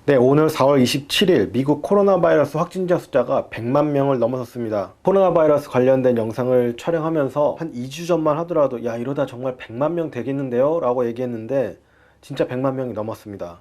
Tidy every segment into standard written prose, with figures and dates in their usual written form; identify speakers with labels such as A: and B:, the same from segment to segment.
A: 네, 오늘 4월 27일 미국 코로나 바이러스 확진자 숫자가 100만 명을 넘어섰습니다. 코로나 바이러스 관련된 영상을 촬영하면서 한 2주 전만 하더라도 야, 이러다 정말 100만 명 되겠는데요? 라고 얘기했는데 진짜 100만 명이 넘었습니다.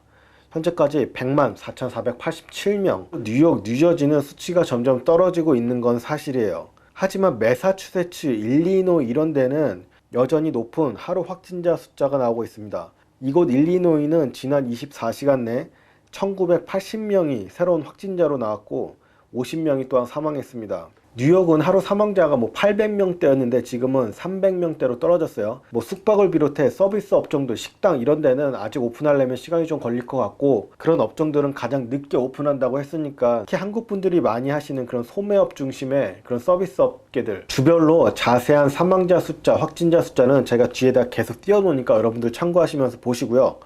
A: 현재까지 100만 4,487명. 뉴욕, 뉴저지는 수치가 점점 떨어지고 있는 건 사실이에요. 하지만 매사추세츠, 일리노이 이런 데는 여전히 높은 하루 확진자 숫자가 나오고 있습니다. 이곳 일리노이는 지난 24시간 내 1980명이 새로운 확진자로 나왔고 50명이 또한 사망했습니다. 뉴욕은 하루 사망자가 800명대였는데 지금은 300명대로 떨어졌어요. 숙박을 비롯해 서비스 업종들, 식당 이런 데는 아직 오픈하려면 시간이 좀 걸릴 것 같고, 그런 업종들은 가장 늦게 오픈한다고 했으니까 특히 한국 분들이 많이 하시는 그런 소매업 중심의 그런 서비스 업계들 주별로 자세한 사망자 숫자, 확진자 숫자는 제가 뒤에다 계속 띄워놓으니까 여러분들 참고하시면서 보시고요.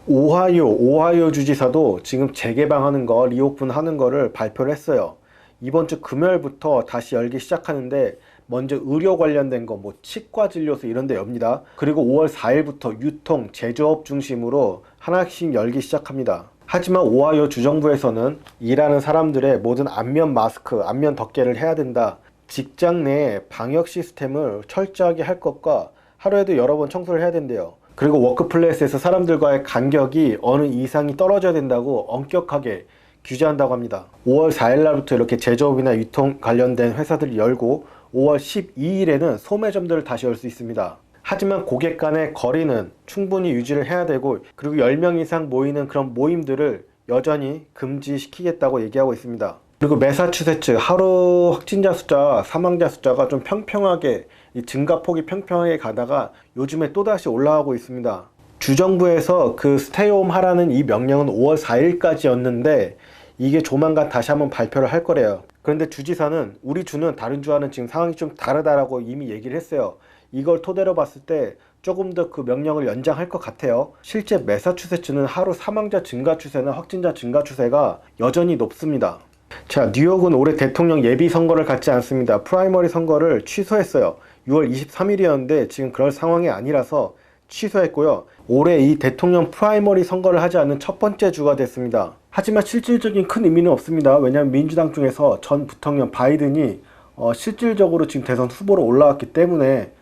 A: 오하이오 주지사도 지금 재개방하는 거, 리오픈하는 거를 발표를 했어요. 이번 주 금요일부터 다시 열기 시작하는데 먼저 의료 관련된 거, 치과 진료소 이런 데 엽니다. 그리고 5월 4일부터 유통, 제조업 중심으로 하나씩 열기 시작합니다. 하지만 오하이오 주정부에서는 일하는 사람들의 모든 안면 마스크, 안면 덮개를 해야 된다. 직장 내 방역 시스템을 철저하게 할 것과 하루에도 여러 번 청소를 해야 된대요. 그리고 워크플레이스에서 사람들과의 간격이 어느 이상이 떨어져야 된다고 엄격하게 규제한다고 합니다. 5월 4일 날부터 이렇게 제조업이나 유통 관련된 회사들이 열고 5월 12일에는 소매점들을 다시 열 수 있습니다. 하지만 고객 간의 거리는 충분히 유지를 해야 되고, 그리고 10명 이상 모이는 그런 모임들을 여전히 금지시키겠다고 얘기하고 있습니다. 그리고 매사추세츠 하루 확진자 숫자, 사망자 숫자가 좀 평평하게, 이 증가폭이 평평하게 가다가 요즘에 또다시 올라가고 있습니다. 주정부에서 그 스테이홈 하라는 이 명령은 5월 4일까지였는데 이게 조만간 다시 한번 발표를 할 거래요. 그런데 주지사는 우리 주는 다른 주와는 지금 상황이 좀 다르다라고 이미 얘기를 했어요. 이걸 토대로 봤을 때 조금 더 그 명령을 연장할 것 같아요. 실제 매사추세츠는 하루 사망자 증가 추세나 확진자 증가 추세가 여전히 높습니다. 자, 뉴욕은 올해 대통령 예비 선거를 갖지 않습니다. 프라이머리 선거를 취소했어요. 6월 23일이었는데 지금 그럴 상황이 아니라서 취소했고요. 올해 이 대통령 프라이머리 선거를 하지 않는 첫 번째 주가 됐습니다. 하지만 실질적인 큰 의미는 없습니다. 왜냐하면 민주당 중에서 전 부통령 바이든이 실질적으로 지금 대선 후보로 올라왔기 때문에,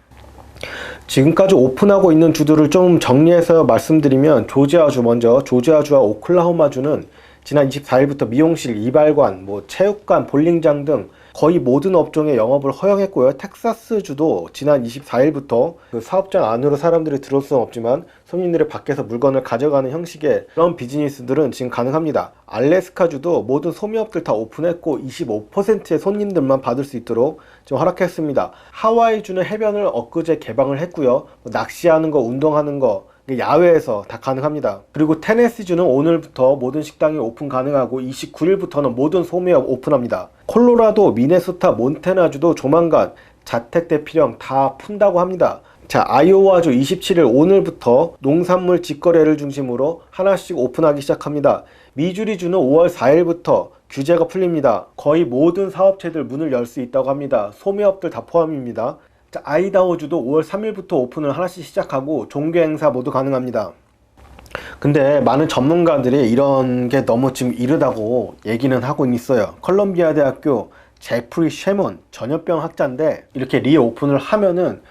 A: 지금까지 오픈하고 있는 주들을 좀 정리해서 말씀드리면, 조지아주 먼저, 조지아주와 오클라호마주는 지난 24일부터 미용실, 이발관, 체육관, 볼링장 등 거의 모든 업종의 영업을 허용했고요. 텍사스주도 지난 24일부터 그 사업장 안으로 사람들이 들어올 수는 없지만 손님들이 밖에서 물건을 가져가는 형식의 그런 비즈니스들은 지금 가능합니다. 알래스카주도 모든 소매업들 다 오픈했고 25%의 손님들만 받을 수 있도록 지금 허락했습니다. 하와이주는 해변을 엊그제 개방을 했고요. 낚시하는 거, 운동하는 거 야외에서 다 가능합니다. 그리고 테네시주는 오늘부터 모든 식당이 오픈 가능하고 29일부터는 모든 소매업 오픈합니다. 콜로라도, 미네소타, 몬태나주도 조만간 자택 대피령 다 푼다고 합니다. 자, 아이오와주 27일 오늘부터 농산물 직거래를 중심으로 하나씩 오픈하기 시작합니다. 미주리주는 5월 4일부터 규제가 풀립니다. 거의 모든 사업체들 문을 열 수 있다고 합니다. 소매업들 다 포함입니다. 자, 아이다호주도 5월 3일부터 오픈을 하나씩 시작하고 종교 행사 모두 가능합니다. 근데 많은 전문가들이 이런 게 너무 지금 이르다고 얘기는 하고 있어요. 컬럼비아 대학교 제프리 쉐먼 전염병 학자인데, 이렇게 리오픈을 하면은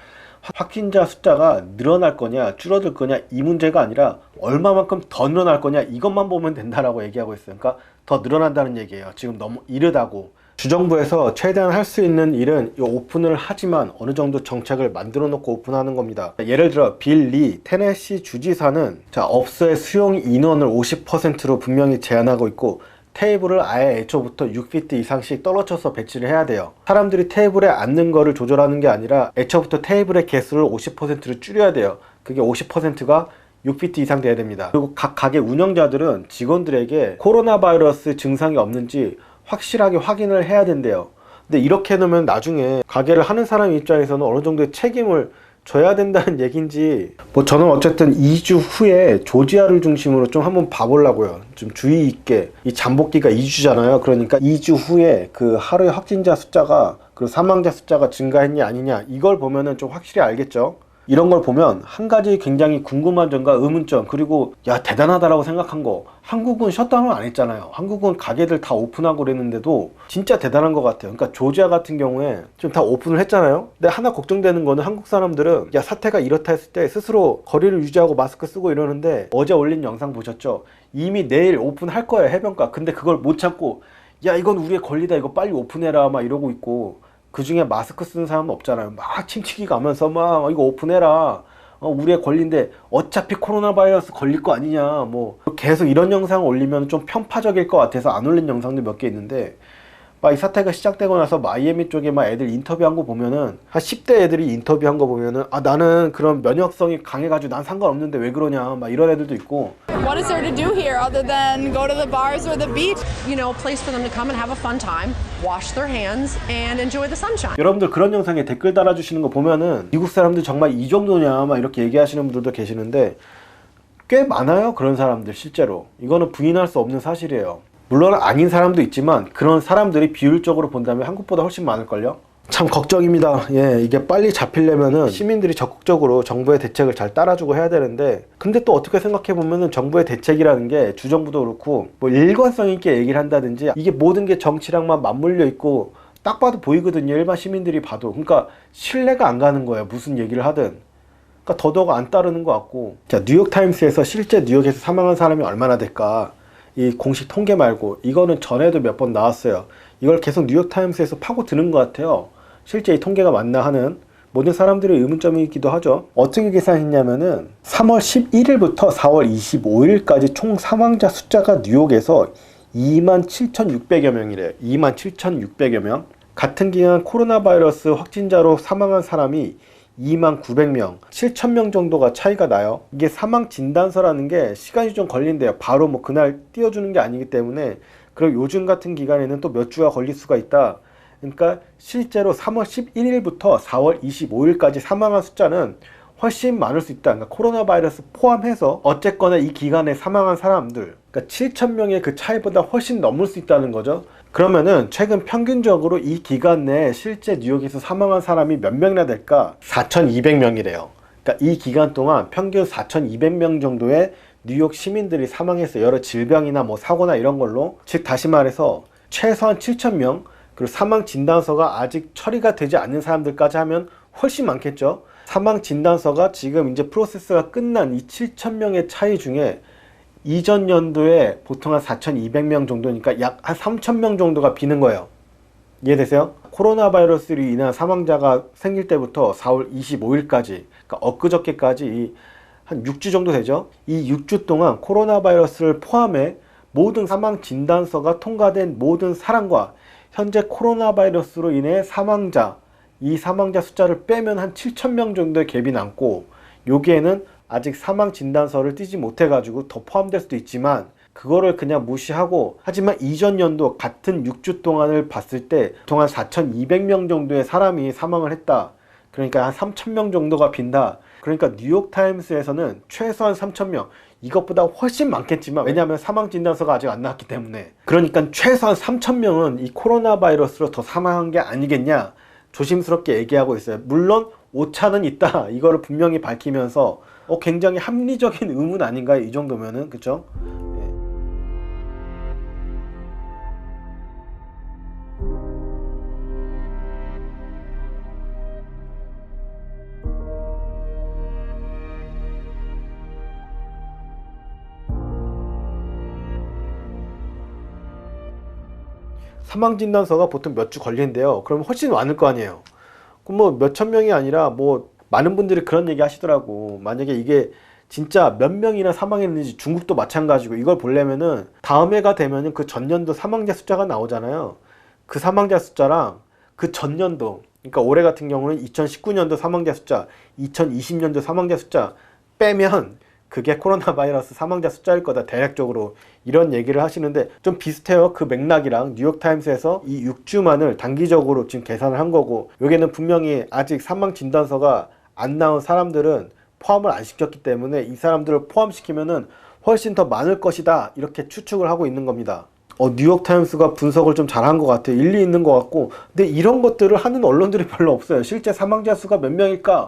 A: 확진자 숫자가 늘어날 거냐 줄어들 거냐 이 문제가 아니라 얼마만큼 더 늘어날 거냐 이것만 보면 된다라고 얘기하고 있어요. 그러니까 더 늘어난다는 얘기예요. 지금 너무 이르다고. 주정부에서 최대한 할 수 있는 일은 이 오픈을 하지만 어느 정도 정책을 만들어 놓고 오픈하는 겁니다. 예를 들어 빌 리 테네시 주지사는 업소의 수용 인원을 50%로 분명히 제한하고 있고, 테이블을 아예 애초부터 6피트 이상씩 떨어져서 배치를 해야 돼요. 사람들이 테이블에 앉는 거를 조절하는 게 아니라 애초부터 테이블의 개수를 50%로 줄여야 돼요. 그게 50%가 6피트 이상 돼야 됩니다. 그리고 각 가게 운영자들은 직원들에게 코로나 바이러스 증상이 없는지 확실하게 확인을 해야 된대요. 근데 이렇게 해놓으면 나중에 가게를 하는 사람 입장에서는 어느 정도의 책임을 져야 된다는 얘기인지, 저는 어쨌든 2주 후에 조지아를 중심으로 좀 한번 봐보려고요. 좀 주의 있게. 이 잠복기가 2주잖아요. 그러니까 2주 후에 그 하루의 확진자 숫자가, 그리고 사망자 숫자가 증가했냐 아니냐 이걸 보면은 좀 확실히 알겠죠. 이런 걸 보면 한 가지 굉장히 궁금한 점과 의문점, 그리고 야 대단하다라고 생각한 거, 한국은 셧다운을 안 했잖아요. 한국은 가게들 다 오픈하고 그랬는데도 진짜 대단한 것 같아요. 그러니까 조지아 같은 경우에 지금 다 오픈을 했잖아요. 근데 하나 걱정되는 거는 한국 사람들은 야 사태가 이렇다 했을 때 스스로 거리를 유지하고 마스크 쓰고 이러는데, 어제 올린 영상 보셨죠? 이미 내일 오픈할 거예요, 해변가. 근데 그걸 못 참고 야 이건 우리의 권리다, 이거 빨리 오픈해라 막 이러고 있고, 그 중에 마스크 쓰는 사람은 없잖아요. 막 침튀기 가면서 막 이거 오픈해라, 우리의 권리인데 어차피 코로나 바이러스 걸릴 거 아니냐, 뭐 계속 이런 영상 올리면 좀 편파적일 것 같아서 안 올린 영상도 몇 개 있는데, 막 이 사태가 시작되고 나서 마이애미 쪽에 막 애들 인터뷰한 거 보면은, 한 10대 애들이 인터뷰한 거 보면은 아 나는 그런 면역성이 강해가지고 난 상관없는데 왜 그러냐 막 이런 애들도 있고.
B: What is there to do here other than go to the bars or the beach?
C: You know, a place for them to come and have a fun time, wash their hands, and enjoy the sunshine.
A: 여러분들 그런 영상에 댓글 달아주시는 거 보면은 미국 사람들 정말 이 정도냐 막 이렇게 얘기하시는 분들도 계시는데, 꽤 많아요 그런 사람들. 실제로 이거는 부인할 수 없는 사실이에요. 물론 아닌 사람도 있지만 그런 사람들이 비율적으로 본다면 한국보다 훨씬 많을걸요. 참 걱정입니다. 예, 이게 빨리 잡히려면은 시민들이 적극적으로 정부의 대책을 잘 따라주고 해야 되는데, 근데 또 어떻게 생각해 보면은 정부의 대책이라는 게 주정부도 그렇고 뭐 일관성 있게 얘기를 한다든지, 이게 모든 게 정치랑만 맞물려 있고 딱 봐도 보이거든요, 일반 시민들이 봐도. 그러니까 신뢰가 안 가는 거예요, 무슨 얘기를 하든. 그러니까 더더욱 안 따르는 것 같고. 자, 뉴욕타임스에서 실제 뉴욕에서 사망한 사람이 얼마나 될까, 이 공식 통계 말고, 이거는 전에도 몇 번 나왔어요. 이걸 계속 뉴욕타임스에서 파고드는 것 같아요. 실제 이 통계가 맞나 하는 모든 사람들의 의문점이기도 하죠. 어떻게 계산했냐면은 3월 11일부터 4월 25일까지 총 사망자 숫자가 뉴욕에서 27,600여 명이래요. 27,600여 명. 같은 기간 코로나 바이러스 확진자로 사망한 사람이 29,000명, 7,000명 정도가 차이가 나요. 이게 사망 진단서라는 게 시간이 좀 걸린대요. 바로 뭐 그날 띄워주는 게 아니기 때문에. 그리고 요즘 같은 기간에는 또 몇 주가 걸릴 수가 있다. 그러니까 실제로 3월 11일부터 4월 25일까지 사망한 숫자는 훨씬 많을 수 있다. 그러니까 코로나 바이러스 포함해서 어쨌거나 이 기간에 사망한 사람들, 그러니까 7,000명의 그 차이보다 훨씬 넘을 수 있다는 거죠. 그러면은 최근 평균적으로 이 기간 내에 실제 뉴욕에서 사망한 사람이 몇 명이나 될까? 4,200명이래요. 그러니까 이 기간 동안 평균 4,200명 정도의 뉴욕 시민들이 사망했어요. 여러 질병이나 뭐 사고나 이런 걸로. 즉 다시 말해서 최소한 7,000명, 그리고 사망 진단서가 아직 처리가 되지 않는 사람들까지 하면 훨씬 많겠죠. 사망 진단서가 지금 이제 프로세스가 끝난 이 7,000명의 차이 중에 이전 연도에 보통 한 4,200명 정도니까 약 한 3,000명 정도가 비는 거예요. 이해되세요? 코로나 바이러스로 인한 사망자가 생길 때부터 4월 25일까지, 그러니까 엊그저께까지 한 6주 정도 되죠. 이 6주 동안 코로나 바이러스를 포함해 모든 사망 진단서가 통과된 모든 사람과 현재 코로나 바이러스로 인해 사망자, 이 사망자 숫자를 빼면 한 7,000명 정도의 갭이 남고, 여기에는 아직 사망 진단서를 띄지 못해가지고 더 포함될 수도 있지만 그거를 그냥 무시하고, 하지만 이전 연도 같은 6주 동안을 봤을 때 동안 4,200명 정도의 사람이 사망을 했다. 그러니까 한 3,000명 정도가 빈다. 그러니까 뉴욕타임스에서는 최소한 3,000명, 이것보다 훨씬 많겠지만, 왜냐하면 사망 진단서가 아직 안 나왔기 때문에, 그러니까 최소한 3,000명은 이 코로나 바이러스로 더 사망한 게 아니겠냐 조심스럽게 얘기하고 있어요. 물론 오차는 있다, 이거를 분명히 밝히면서 굉장히 합리적인 의문 아닌가요? 이 정도면은. 그쵸? 사망진단서가 보통 몇 주 걸리는데요. 그럼 훨씬 많을 거 아니에요. 그럼 뭐 몇천 명이 아니라 뭐 많은 분들이 그런 얘기 하시더라고. 만약에 이게 진짜 몇 명이나 사망했는지, 중국도 마찬가지고, 이걸 보려면은 다음 해가 되면은 그 전년도 사망자 숫자가 나오잖아요. 그 사망자 숫자랑 그 전년도, 그러니까 올해 같은 경우는 2019년도 사망자 숫자, 2020년도 사망자 숫자 빼면 그게 코로나 바이러스 사망자 숫자일 거다, 대략적으로. 이런 얘기를 하시는데 좀 비슷해요. 그 맥락이랑. 뉴욕타임스에서 이 6주만을 단기적으로 지금 계산을 한 거고, 여기는 분명히 아직 사망 진단서가 안 나온 사람들은 포함을 안 시켰기 때문에 이 사람들을 포함시키면은 훨씬 더 많을 것이다, 이렇게 추측을 하고 있는 겁니다. 뉴욕타임스가 분석을 좀 잘한 것 같아요. 일리 있는 것 같고. 근데 이런 것들을 하는 언론들이 별로 없어요. 실제 사망자 수가 몇 명일까?